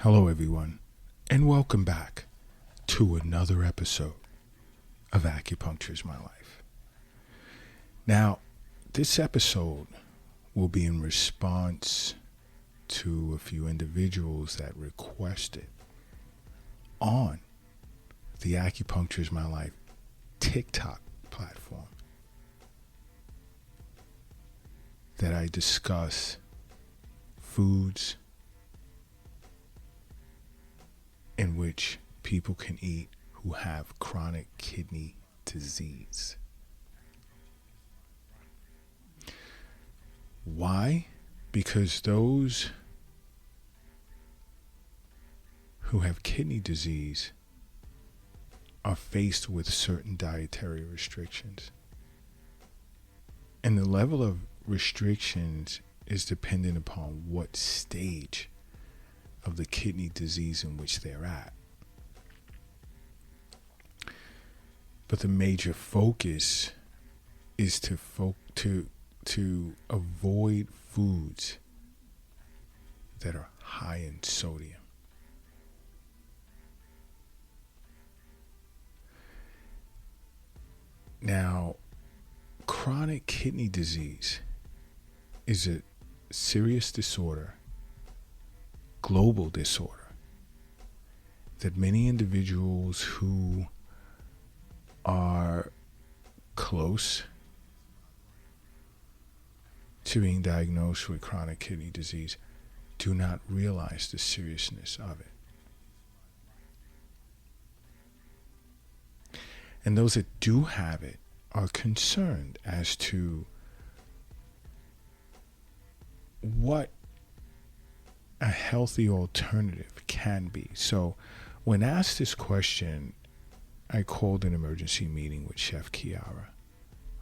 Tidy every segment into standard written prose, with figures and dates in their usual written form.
Hello, everyone, and welcome back to another episode of Acupuncture is My Life. Now, this episode will be in response to a few individuals that requested on the Acupuncture is My Life TikTok platform that I discuss foods in which people can eat who have chronic kidney disease. Why? Because those who have kidney disease are faced with certain dietary restrictions. And the level of restrictions is dependent upon what stage of the kidney disease in which they're at. But the major focus is to avoid foods that are high in sodium. Now, chronic kidney disease is a serious disorder, global disorder, that many individuals who are close to being diagnosed with chronic kidney disease do not realize the seriousness of it. And those that do have it are concerned as to what a healthy alternative can be. So when asked this question, I called an emergency meeting with Chef Kiara,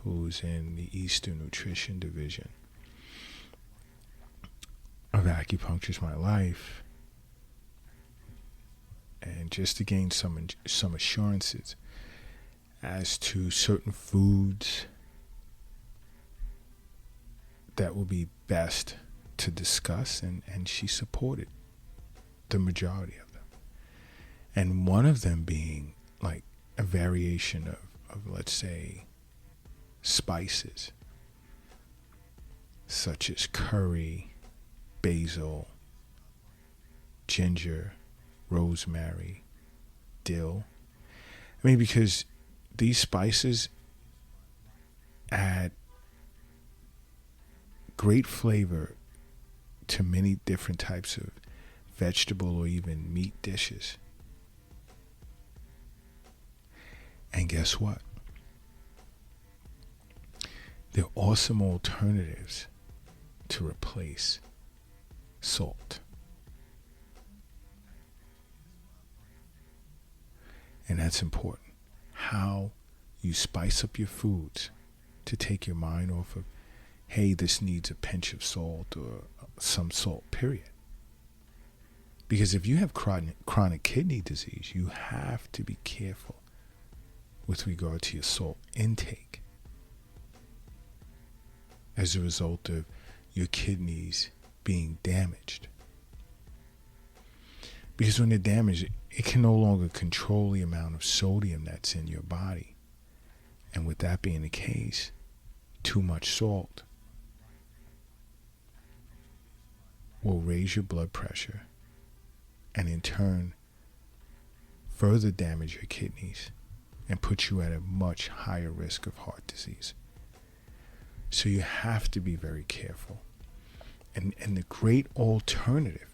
who's in the Eastern Nutrition Division of Acupuncture is My Life, and just to gain some assurances as to certain foods that will be best to discuss, and she supported the majority of them. And one of them being like a variation of let's say, spices, such as curry, basil, ginger, rosemary, dill. I mean, because these spices add great flavor to many different types of vegetable or even meat dishes. And guess what? They're awesome alternatives to replace salt. And that's important. How you spice up your foods to take your mind off of, hey, this needs a pinch of salt or some salt, period. Because if you have chronic kidney disease, you have to be careful with regard to your salt intake as a result of your kidneys being damaged. Because when they're damaged, it can no longer control the amount of sodium that's in your body. And with that being the case, too much salt will raise your blood pressure and in turn further damage your kidneys and put you at a much higher risk of heart disease. So you have to be very careful. And the great alternative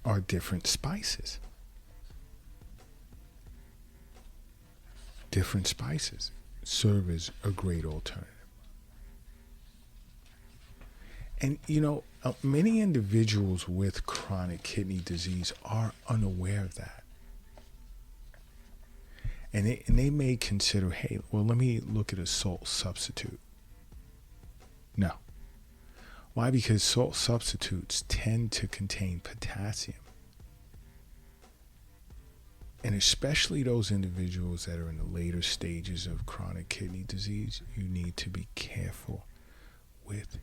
are different spices. Different spices serve as a great alternative. And, many individuals with chronic kidney disease are unaware of that. And they may consider, hey, well, let me look at a salt substitute. No. Why? Because salt substitutes tend to contain potassium. And especially those individuals that are in the later stages of chronic kidney disease, you need to be careful with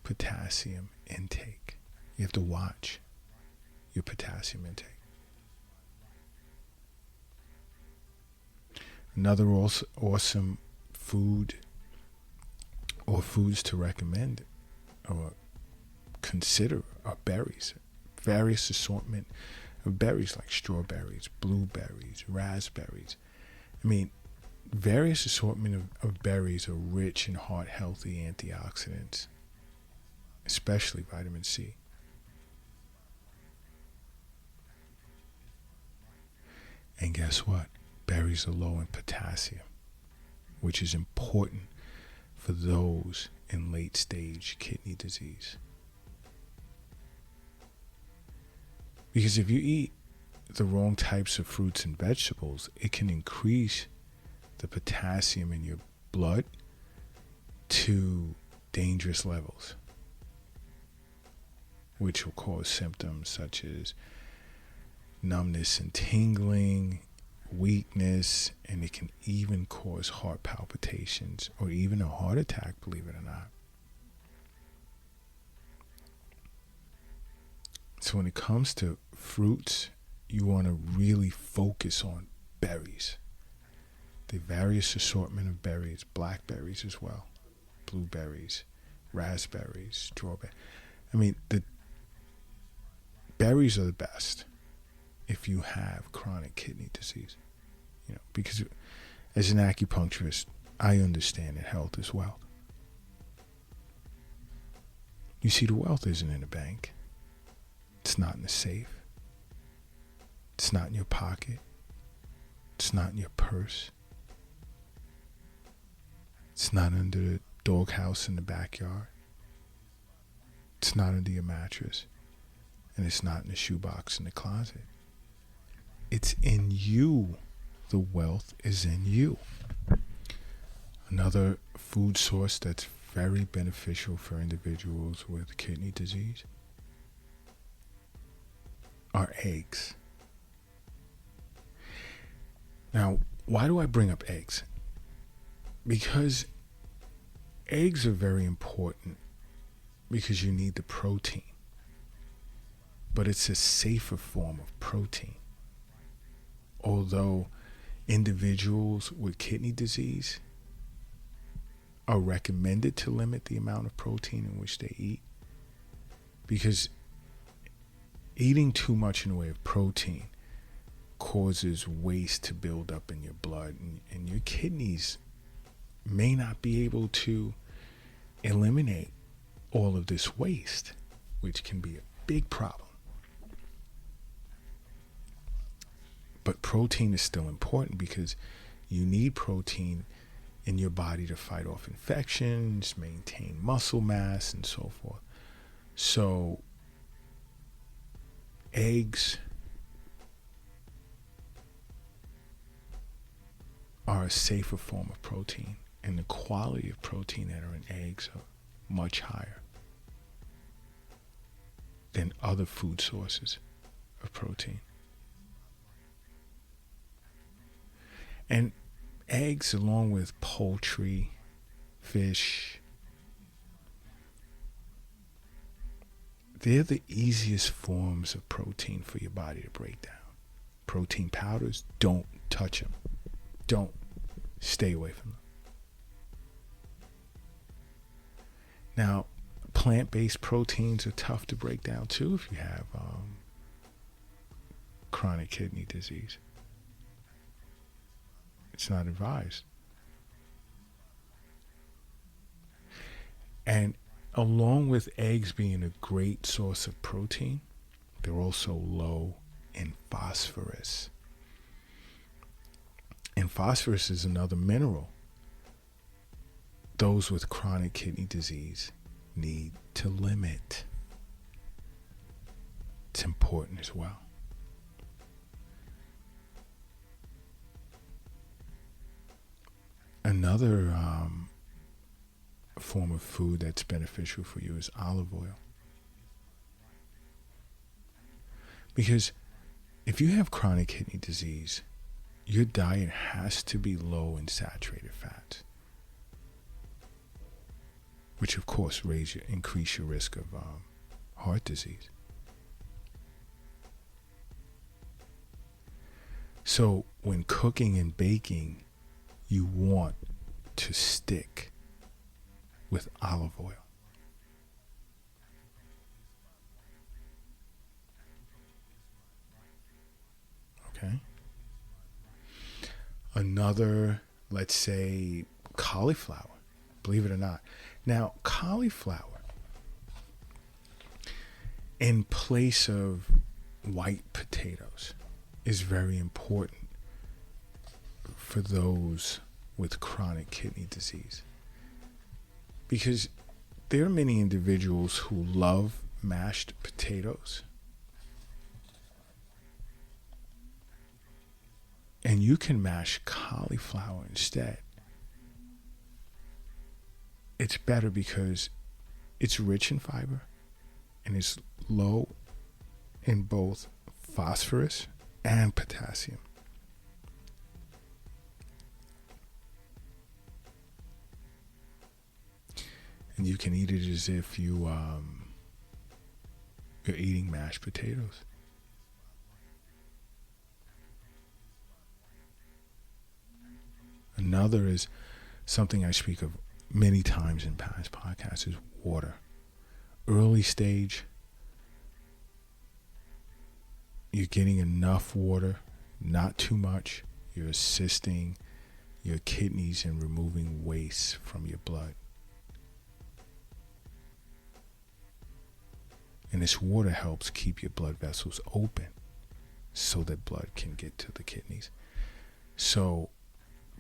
potassium intake. You have to watch your potassium intake. Another awesome food or foods to recommend or consider are berries. Various assortment of berries like strawberries, blueberries, raspberries. I mean, various assortment of berries are rich in heart-healthy antioxidants, especially vitamin C. And guess what? Berries are low in potassium, which is important for those in late-stage kidney disease. Because if you eat the wrong types of fruits and vegetables, it can increase the potassium in your blood to dangerous levels, which will cause symptoms such as numbness and tingling, weakness, and it can even cause heart palpitations or even a heart attack, believe it or not. So when it comes to fruits, you want to really focus on berries. The various assortment of berries, blackberries as well, blueberries, raspberries, strawberries. I mean, the berries are the best if you have chronic kidney disease. You know, because as an acupuncturist, I understand that health is wealth. You see, the wealth isn't in the bank. It's not in the safe. It's not in your pocket. It's not in your purse. It's not under the doghouse in the backyard. It's not under your mattress. And it's not in the shoebox in the closet. It's in you. The wealth is in you. Another food source that's very beneficial for individuals with kidney disease are eggs. Now, why do I bring up eggs? Because eggs are very important because you need the protein. But it's a safer form of protein. Although individuals with kidney disease are recommended to limit the amount of protein in which they eat, because eating too much in the way of protein causes waste to build up in your blood, and your kidneys may not be able to eliminate all of this waste, which can be a big problem. But protein is still important because you need protein in your body to fight off infections, maintain muscle mass, and so forth. So eggs are a safer form of protein, and the quality of protein that are in eggs are much higher than other food sources of protein. And eggs, along with poultry, fish, they're the easiest forms of protein for your body to break down. Protein powders, don't touch them. Don't. Stay away from them. Now, plant-based proteins are tough to break down too if you have chronic kidney disease. It's not advised. And along with eggs being a great source of protein, they're also low in phosphorus. And phosphorus is another mineral those with chronic kidney disease need to limit. It's important as well. Another form of food that's beneficial for you is olive oil. Because if you have chronic kidney disease, your diet has to be low in saturated fats, which of course increase your risk of heart disease. So when cooking and baking, you want to stick with olive oil. Okay. Another, let's say, cauliflower. Believe it or not. Now, cauliflower, in place of white potatoes, is very important for those with chronic kidney disease. Because there are many individuals who love mashed potatoes, and you can mash cauliflower instead. It's better because it's rich in fiber and it's low in both phosphorus and potassium. And you can eat it as if you're eating mashed potatoes. Another is something I speak of many times in past podcasts is water. Early stage, you're getting enough water, not too much. You're assisting your kidneys in removing waste from your blood. And this water helps keep your blood vessels open so that blood can get to the kidneys. So,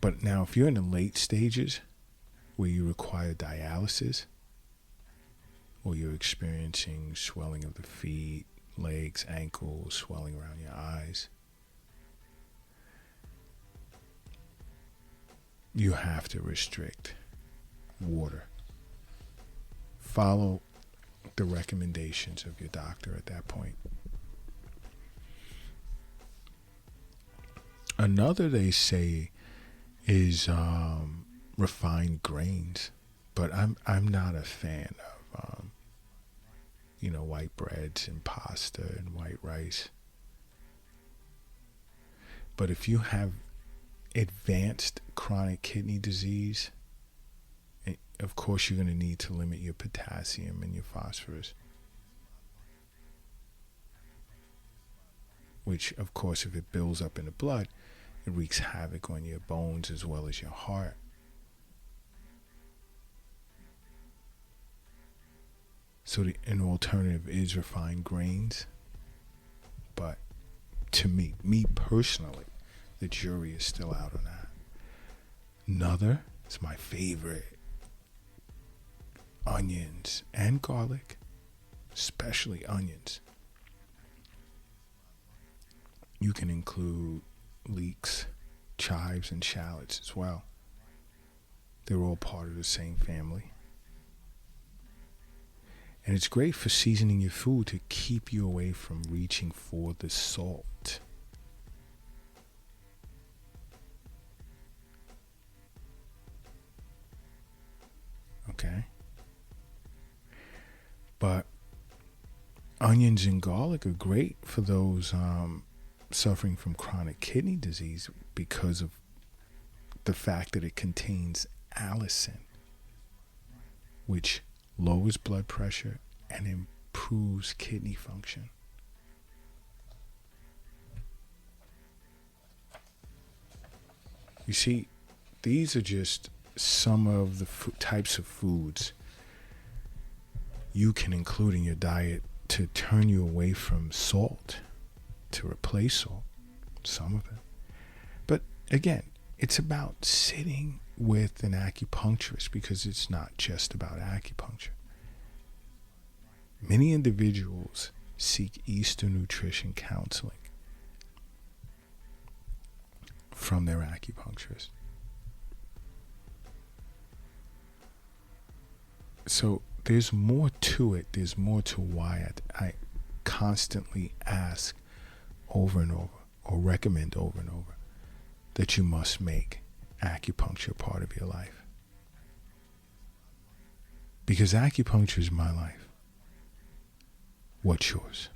but now if you're in the late stages where you require dialysis, or you're experiencing swelling of the feet, legs, ankles, swelling around your eyes, you have to restrict water. Follow the recommendations of your doctor at that point. Another, they say, is refined grains, but I'm not a fan of white breads and pasta and white rice. But if you have advanced chronic kidney disease, of course you're going to need to limit your potassium and your phosphorus, which of course if it builds up in the blood, it wreaks havoc on your bones as well as your heart. So an alternative is refined grains. But to me personally, the jury is still out on that. Another is my favorite. Onions and garlic, especially onions. You can include leeks, chives, and shallots as well. They're all part of the same family. And it's great for seasoning your food to keep you away from reaching for the salt. Okay? But onions and garlic are great for those suffering from chronic kidney disease because of the fact that it contains allicin, which lowers blood pressure and improves kidney function. You see, these are just some of the types of foods you can include in your diet to turn you away from salt, to replace salt, some of it. But again, it's about sitting with an acupuncturist, because it's not just about acupuncture. Many individuals seek Eastern nutrition counseling from their acupuncturist. So there's more to it. There's more to why I constantly ask over and over, or recommend over and over, that you must make acupuncture part of your life. Because acupuncture is my life. What's yours?